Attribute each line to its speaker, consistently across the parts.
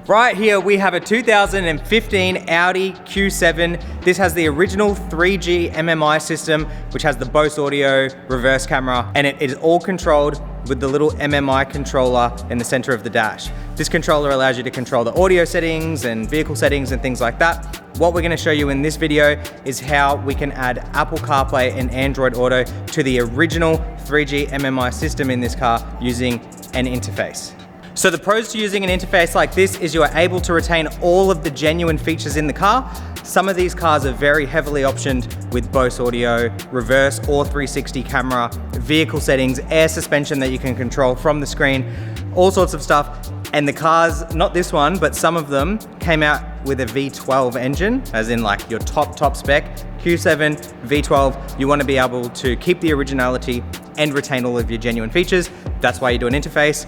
Speaker 1: Right here we have a 2015 Audi Q7. This has the original 3G MMI system, which has the MOST Audio reverse camera, and it is all controlled with the little MMI controller in the center of the dash. This controller allows you to control the audio settings and vehicle settings and things like that. What we're gonna show you in this video is how we can add Apple CarPlay and Android Auto to the original 3G MMI system in this car using an interface. So the pros to using an interface like this is you are able to retain all of the genuine features in the car. Some of these cars are very heavily optioned with MOST Audio, reverse or 360 camera, vehicle settings, air suspension that you can control from the screen, all sorts of stuff. And the cars, not this one, but some of them came out with a V12 engine, as in like your top spec. Q7, V12, you want to be able to keep the originality and retain all of your genuine features. That's why you do an interface.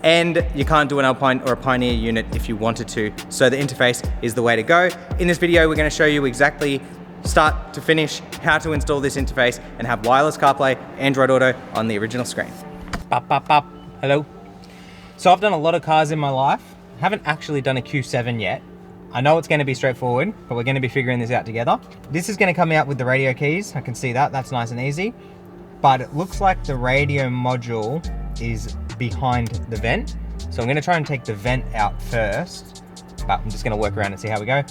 Speaker 1: And you can't do an Alpine or a Pioneer unit if you wanted to. So the interface is the way to go. In this video, we're gonna show you exactly start to finish how to install this interface and have wireless CarPlay, Android Auto on the original screen. Bop, bop, bop. Hello. So I've done a lot of cars in my life. Haven't actually done a Q7 yet. I know it's gonna be straightforward, but we're gonna be figuring this out together. This is gonna come out with the radio keys. I can see that, that's nice and easy. But it looks like the radio module is behind the vent. So I'm gonna try and take the vent out first, but I'm just gonna work around and see how we go.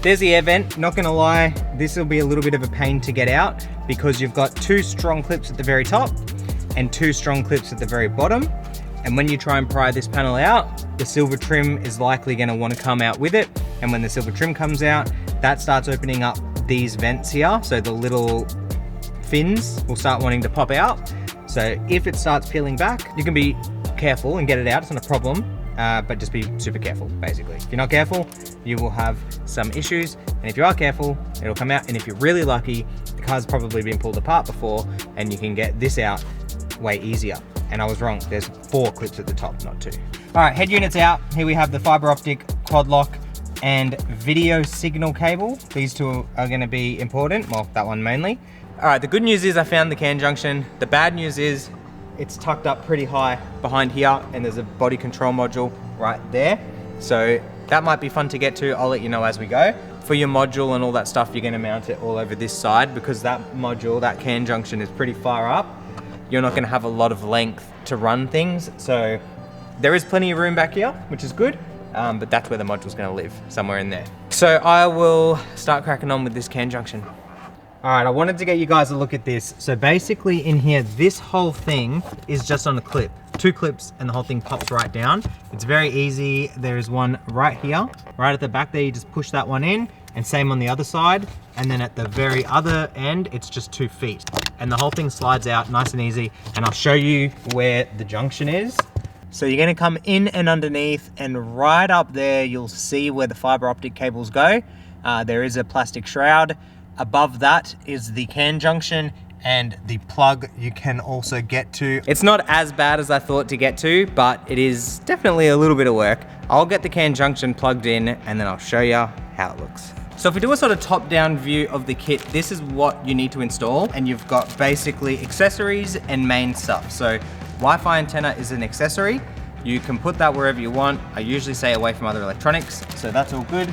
Speaker 1: There's the air vent. Not gonna lie, this will be a little bit of a pain to get out because you've got two strong clips at the very top and two strong clips at the very bottom. And when you try and pry this panel out, the silver trim is likely gonna wanna come out with it. And when the silver trim comes out, that starts opening up these vents here. So the little fins will start wanting to pop out. So if it starts peeling back, you can be careful and get it out, it's not a problem, but just be super careful, basically. If you're not careful, you will have some issues, and if you are careful, it'll come out, and if you're really lucky, the car's probably been pulled apart before, and you can get this out way easier. And I was wrong, there's 4 clips at the top, not 2. All right, head unit's out. Here we have the fiber optic quad lock and video signal cable. These two are gonna be important, well, that one mainly. All right, the good news is I found the CAN junction. The bad news is it's tucked up pretty high behind here, and there's a body control module right there. So that might be fun to get to. I'll let you know as we go. For your module and all that stuff, you're gonna mount it all over this side because that module, that CAN junction is pretty far up. You're not gonna have a lot of length to run things. So there is plenty of room back here, which is good. But that's where the module's gonna live, somewhere in there. So I will start cracking on with this CAN junction. All right, I wanted to get you guys a look at this. So basically in here, this whole thing is just on a clip. 2 clips and the whole thing pops right down. It's very easy. There is one right here, right at the back there. You just push that one in, and same on the other side. And then at the very other end, it's just 2 feet. And the whole thing slides out nice and easy. And I'll show you where the junction is. So you're gonna come in and underneath, and right up there, you'll see where the fiber optic cables go. There is a plastic shroud. Above that is the CAN junction and the plug you can also get to. It's not as bad as I thought to get to, but it is definitely a little bit of work. I'll get the CAN junction plugged in and then I'll show you how it looks. So if we do a sort of top-down view of the kit, this is what you need to install, and you've got basically accessories and main stuff. So Wi-Fi antenna is an accessory. You can put that wherever you want. I usually say away from other electronics, so that's all good.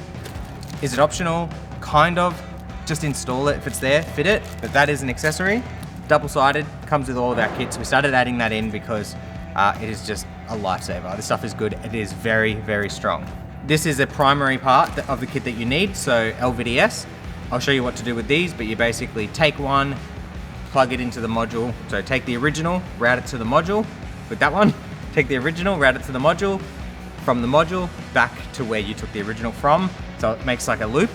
Speaker 1: Is it optional? Kind of. Just install it if it's there, fit it, but that is an accessory. Double-sided, comes with all of our kits. We started adding that in because it is just a lifesaver. This stuff is good. It is very, very strong. This is a primary part of the kit that you need, so LVDS. I'll show you what to do with these, but you basically take one, plug it into the module. So take the original, route it to the module with that one. Take the original, route it to the module, from the module back to where you took the original from. So it makes like a loop.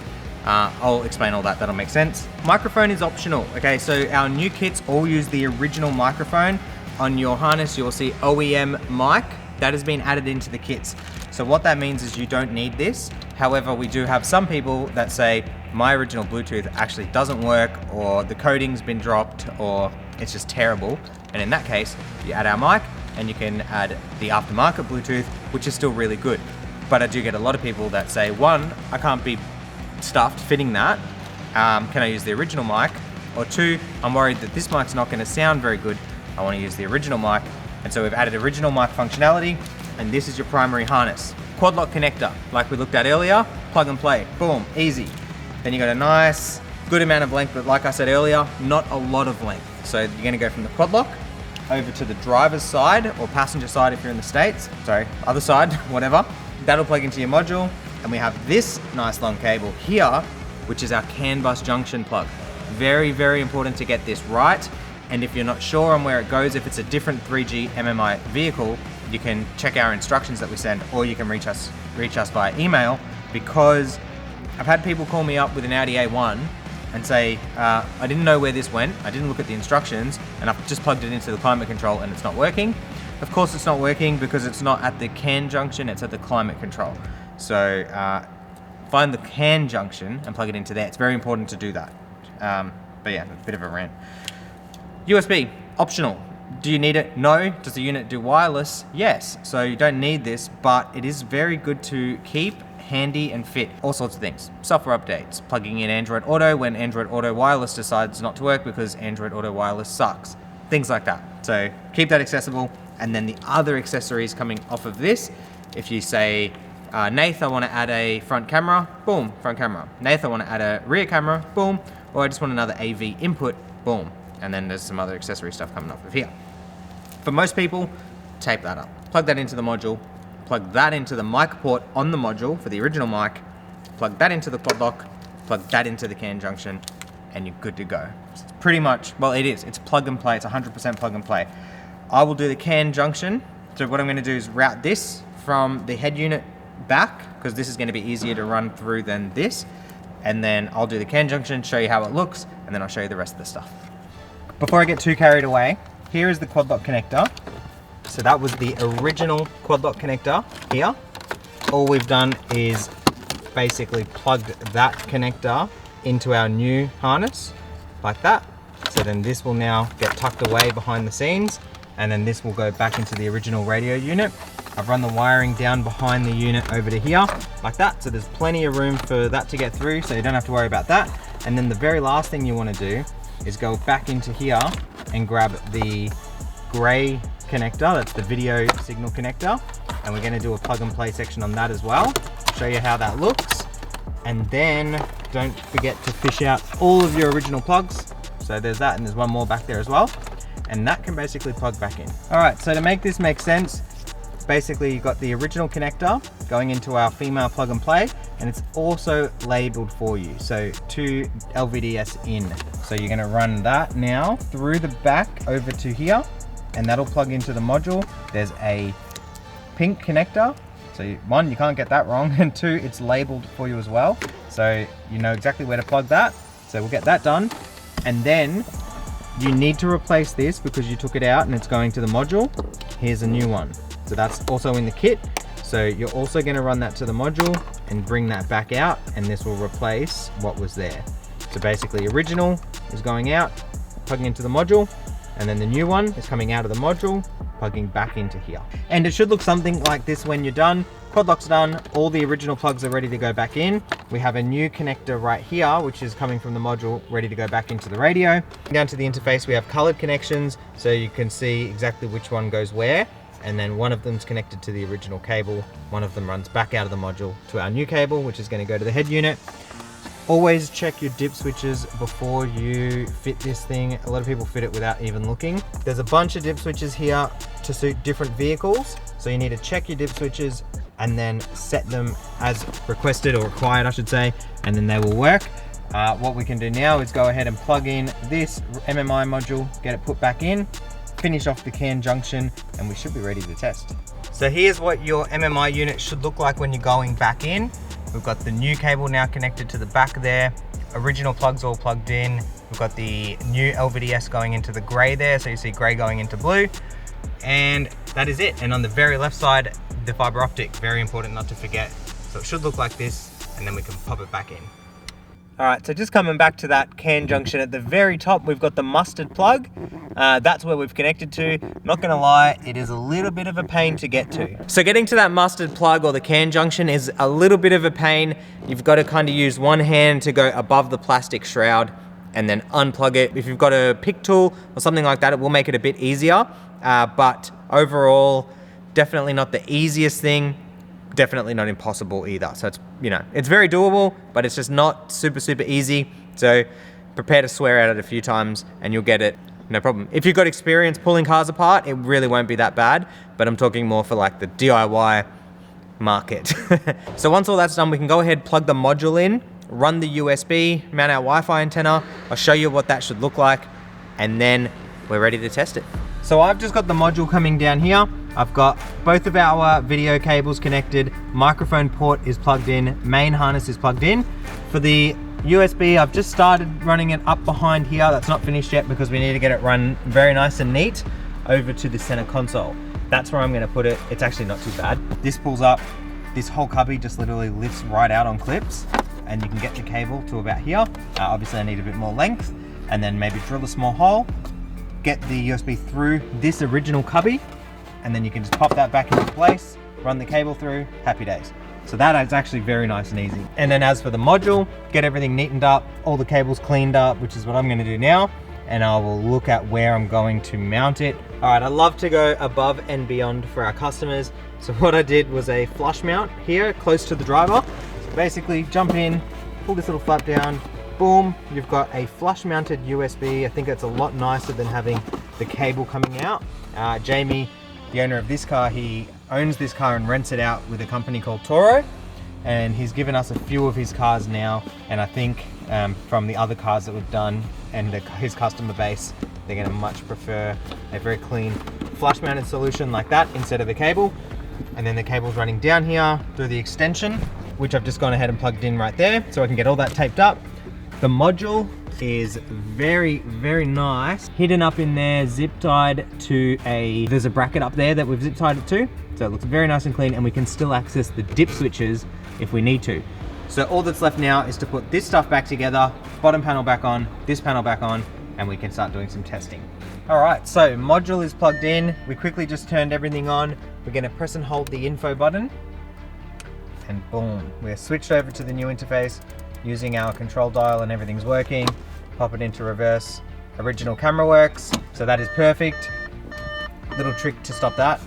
Speaker 1: I'll explain all that, that'll make sense. Microphone is optional, okay? So our new kits all use the original microphone. On your harness, you'll see OEM mic. That has been added into the kits. So what that means is you don't need this. However, we do have some people that say, my original Bluetooth actually doesn't work, or the coding's been dropped, or it's just terrible. And in that case, you add our mic, and you can add the aftermarket Bluetooth, which is still really good. But I do get a lot of people that say, 1, I can't be stuffed fitting that. Can I use the original mic? Or 2, I'm worried that this mic's not going to sound very good I want to use the original mic. And so we've added original mic functionality, and this is your primary harness. Quad lock connector, like we looked at earlier, plug and play, boom, easy. Then you got a nice, good amount of length, but like I said earlier, not a lot of length. So you're gonna go from the quad lock over to the driver's side or passenger side if you're in the States. Sorry, other side, whatever. That'll plug into your module. And we have this nice long cable here, which is our CAN bus junction plug. Very, very important to get this right. And if you're not sure on where it goes, if it's a different 3G MMI vehicle, you can check our instructions that we send, or you can reach us via email, because I've had people call me up with an Audi A1 and say, I didn't know where this went, I didn't look at the instructions, and I've just plugged it into the climate control and it's not working. Of course it's not working because it's not at the CAN junction, it's at the climate control. So find the CAN junction and plug it into there. It's very important to do that. But yeah, a bit of a rant. USB, optional. Do you need it? No. Does the unit do wireless? Yes. So you don't need this, but it is very good to keep handy and fit. All sorts of things. Software updates, plugging in Android Auto when Android Auto Wireless decides not to work because Android Auto Wireless sucks. Things like that. So keep that accessible. And then the other accessories coming off of this, if you say, Nath, I want to add a front camera, boom, front camera. Nath, I want to add a rear camera, boom. Or I just want another AV input, boom. And then there's some other accessory stuff coming off of here. For most people, tape that up. Plug that into the module, plug that into the mic port on the module for the original mic, plug that into the quad lock, plug that into the CAN junction, and you're good to go. It's pretty much, well it is, it's plug and play, it's 100% plug and play. I will do the CAN junction. So what I'm gonna do is route this from the head unit back, because this is gonna be easier to run through than this. And then I'll do the CAN junction, show you how it looks, and then I'll show you the rest of the stuff. Before I get too carried away, here is the quad lock connector. So that was the original quad lock connector here. All we've done is basically plugged that connector into our new harness, like that. So then this will now get tucked away behind the scenes, and then this will go back into the original radio unit. I've run the wiring down behind the unit over to here, like that. So there's plenty of room for that to get through, so you don't have to worry about that. And then the very last thing you want to do is go back into here and grab the gray connector, that's the video signal connector, and we're going to do a plug and play section on that as well, show you how that looks. And then don't forget to fish out all of your original plugs. So there's that, and there's one more back there as well, and that can basically plug back in. All right, so to make this make sense, basically you've got the original connector going into our female plug and play, and it's also labeled for you, so to LVDS in. So you're going to run that now through the back over to here, and that'll plug into the module. There's a pink connector, so one, you can't get that wrong, and two, it's labeled for you as well, so you know exactly where to plug that. So we'll get that done, and then you need to replace this because you took it out and it's going to the module. Here's a new one. So that's also in the kit. So you're also going to run that to the module and bring that back out, and this will replace what was there. So basically original is going out, plugging into the module, and then the new one is coming out of the module, plugging back into here. And it should look something like this when you're done. Quad lock's done, all the original plugs are ready to go back in. We have a new connector right here, which is coming from the module, ready to go back into the radio. Down to the interface, we have colored connections, so you can see exactly which one goes where. And then one of them's connected to the original cable. One of them runs back out of the module to our new cable, which is going to go to the head unit. Always check your dip switches before you fit this thing. A lot of people fit it without even looking. There's a bunch of dip switches here to suit different vehicles. So you need to check your dip switches and then set them as requested, or required I should say, and then they will work. What we can do now is go ahead and plug in this MMI module, get it put back in, finish off the CAN junction, and we should be ready to test. So here's what your MMI unit should look like when you're going back in. We've got the new cable now connected to the back there. Original plugs all plugged in. We've got the new LVDS going into the gray there, so you see gray going into blue. And that is it. And on the very left side, the fiber optic, very important not to forget. So it should look like this, and then we can pop it back in. All right, so just coming back to that CAN junction, at the very top, we've got the mustard plug. That's where we've connected to. Not gonna lie, it is a little bit of a pain to get to. So getting to that mustard plug or the CAN junction is a little bit of a pain. You've got to kind of use one hand to go above the plastic shroud, and then unplug it. If you've got a pick tool or something like that, it will make it a bit easier. But overall, definitely not the easiest thing, definitely not impossible either. So it's, you know, it's very doable, but it's just not super, super easy. So prepare to swear at it a few times and you'll get it, no problem. If you've got experience pulling cars apart, it really won't be that bad, but I'm talking more for like the DIY market. So once all that's done, we can go ahead, plug the module in, run the USB, mount our Wi-Fi antenna. I'll show you what that should look like, and then we're ready to test it. So I've just got the module coming down here. I've got both of our video cables connected, microphone port is plugged in, main harness is plugged in. For the USB, I've just started running it up behind here. That's not finished yet because we need to get it run very nice and neat over to the center console. That's where I'm gonna put it. It's actually not too bad. This pulls up, this whole cubby just literally lifts right out on clips, and you can get the cable to about here. Obviously I need a bit more length, and then maybe drill a small hole, get the USB through this original cubby, and then you can just pop that back into place, run the cable through, happy days. So that is actually very nice and easy. And then as for the module, get everything neatened up, all the cables cleaned up, which is what I'm gonna do now, and I will look at where I'm going to mount it. All right, I love to go above and beyond for our customers. So what I did was a flush mount here, close to the driver. So basically jump in, pull this little flap down, boom, you've got a flush mounted USB. I think that's a lot nicer than having the cable coming out. Jamie, the owner of this car, he owns this car and rents it out with a company called Toro, and he's given us a few of his cars now, and I think from the other cars that we've done and his customer base, they're going to much prefer a very clean flush mounted solution like that instead of a cable. And then the cable's running down here through the extension, which I've just gone ahead and plugged in right there so I can get all that taped up. The module is very, very nice. Hidden up in there, zip tied to there's a bracket up there that we've zip tied it to. So it looks very nice and clean, and we can still access the dip switches if we need to. So all that's left now is to put this stuff back together, bottom panel back on, this panel back on, and we can start doing some testing. All right, so module is plugged in. We quickly just turned everything on. We're gonna press and hold the info button, and boom, we're switched over to the new interface using our control dial, and everything's working. Pop it into reverse. Original camera works, so that is perfect. Little trick to stop that.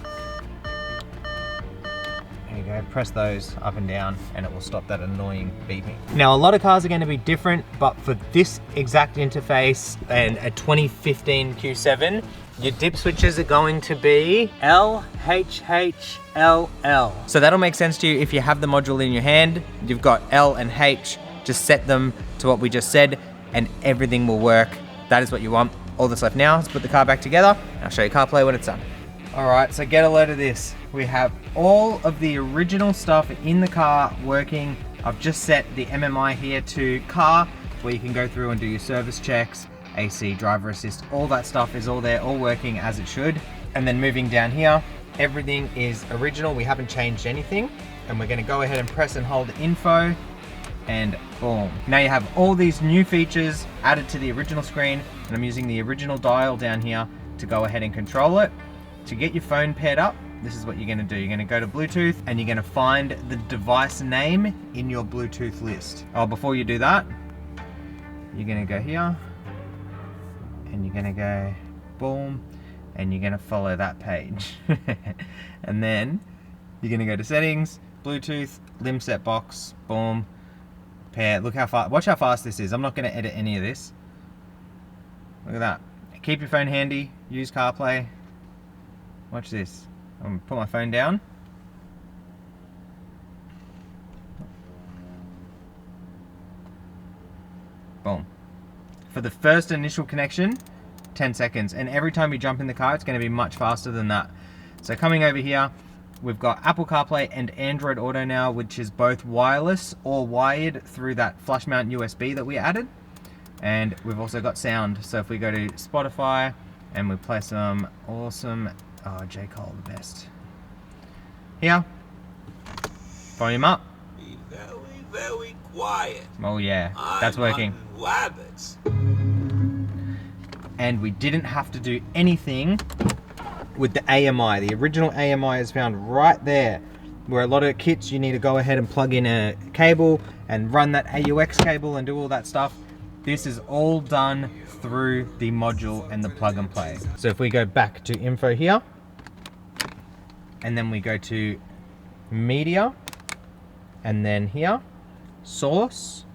Speaker 1: There you go, press those up and down and it will stop that annoying beeping. Now a lot of cars are going to be different, but for this exact interface and a 2015 Q7, your dip switches are going to be L, H, H, L, L. So that'll make sense to you if you have the module in your hand. You've got L and H, just set them to what we just said and everything will work. That is what you want. All that's left now is put the car back together, and I'll show you CarPlay when it's done. All right, so get a load of this. We have all of the original stuff in the car working. I've just set the MMI here to car, where you can go through and do your service checks, AC, driver assist, all that stuff is all there, all working as it should. And then moving down here, everything is original. We haven't changed anything. And we're gonna go ahead and press and hold info, and boom. Now you have all these new features added to the original screen, and I'm using the original dial down here to go ahead and control it. To get your phone paired up, this is what you're gonna do. You're gonna go to Bluetooth and you're gonna find the device name in your Bluetooth list. Oh, before you do that, you're gonna go here and you're gonna go boom, and you're gonna follow that page. And then you're gonna go to settings, Bluetooth, limb set box, boom, pair. Look how fast, watch how fast this is. I'm not gonna edit any of this. Look at that. Keep your phone handy, use CarPlay. Watch this. I'm gonna put my phone down. Boom. For the first initial connection, 10 seconds. And every time you jump in the car, it's gonna be much faster than that. So coming over here, we've got Apple CarPlay and Android Auto now, which is both wireless or wired through that flush mount USB that we added. And we've also got sound. So if we go to Spotify and we play some awesome, oh, J. Cole, the best. Here, volume up.
Speaker 2: Be very, very quiet.
Speaker 1: Oh yeah, that's working.
Speaker 2: Rabbits.
Speaker 1: And we didn't have to do anything with the AMI. The original AMI is found right there, where a lot of kits you need to go ahead and plug in a cable and run that AUX cable and do all that stuff. This is all done through the module and the plug and play. So if we go back to info here, and then we go to media, and then here, source,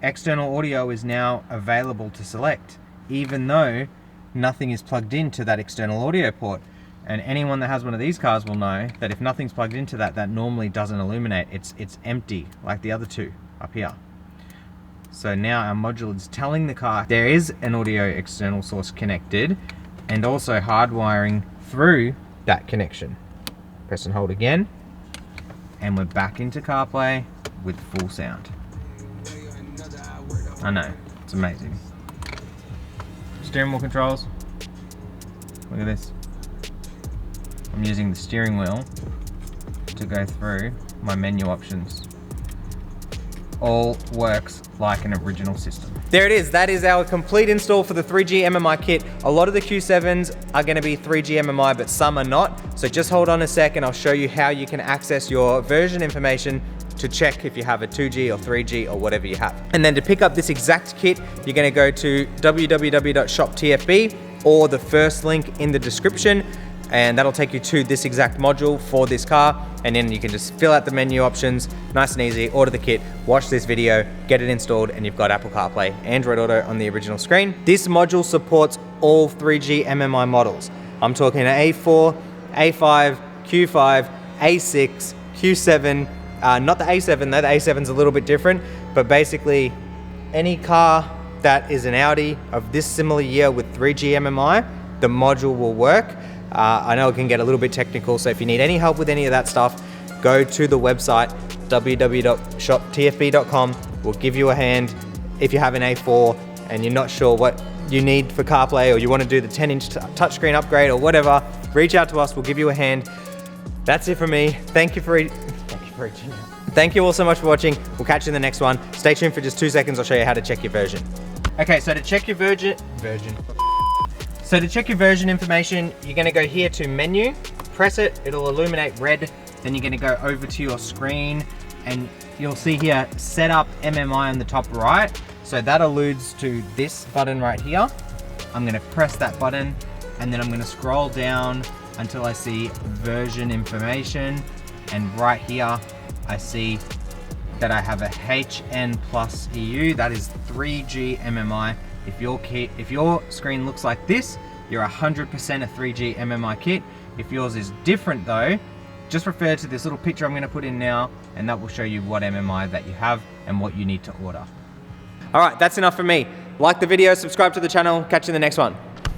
Speaker 1: external audio is now available to select, even though nothing is plugged into that external audio port. And anyone that has one of these cars will know that if nothing's plugged into that, that normally doesn't illuminate. It's empty, like the other two up here. So now our module is telling the car there is an audio external source connected, and also hardwiring through that connection. Press and hold again, and we're back into CarPlay with full sound. I know, it's amazing. Steering wheel controls. Look at this. I'm using the steering wheel to go through my menu options. All works like an original system. There it is. That is our complete install for the 3G MMI kit. A lot of the Q7s are going to be 3G MMI, but some are not. So just hold on a sec and I'll show you how you can access your version information to check if you have a 2G or 3G or whatever you have. And then to pick up this exact kit, you're going to go to www.shoptfb or the first link in the description, and that'll take you to this exact module for this car. And then you can just fill out the menu options, nice and easy, order the kit, watch this video, get it installed, and you've got Apple CarPlay, Android Auto on the original screen. This module supports all 3G MMI models. I'm talking A4, A5, Q5, A6, Q7, not the A7 though, the A7's a little bit different, but basically any car that is an Audi of this similar year with 3G MMI, the module will work. I know it can get a little bit technical, so if you need any help with any of that stuff, go to the website, www.shoptfb.com. We'll give you a hand. If you have an A4 and you're not sure what you need for CarPlay, or you want to do the 10-inch touchscreen upgrade or whatever, reach out to us, we'll give you a hand. That's it from me. Thank you for reaching out. Thank you all so much for watching. We'll catch you in the next one. Stay tuned for just 2 seconds, I'll show you how to check your version. Okay, so to check your So to check your version information, you're gonna go here to menu, press it, it'll illuminate red, then you're gonna go over to your screen and you'll see here, set up MMI on the top right. So that alludes to this button right here. I'm gonna press that button and then I'm gonna scroll down until I see version information. And right here, I see that I have a HN plus EU, that is 3G MMI. If your screen looks like this, you're 100% a 3G MMI kit. If yours is different though, just refer to this little picture I'm gonna put in now, and that will show you what MMI that you have and what you need to order. All right, that's enough from me. Like the video, subscribe to the channel, catch you in the next one.